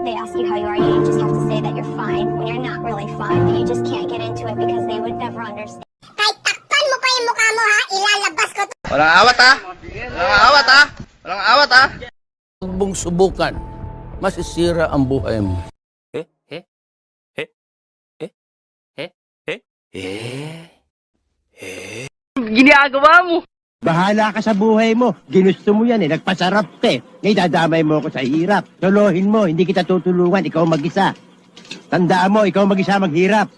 they ask you how you are, you just have to say that you're fine when you're not really fine, but you just can't get into it because they would never understand. Kahit takpan mo pa yung mukha mo ha, ilalabas ko to. Walang awat ha! Walang awat ha! Walang awat ha! Huwag mong subukan. Masisira ang buhay mo. Ginagawa mo! Bahala ka sa buhay mo. Ginusto mo yan eh. Nagpasarap ka eh. Ngayon dadamay mo ako sa hirap. Tolohin mo. Hindi kita tutulungan. Ikaw mag-isa. Tandaan mo, ikaw mag-isa maghirap.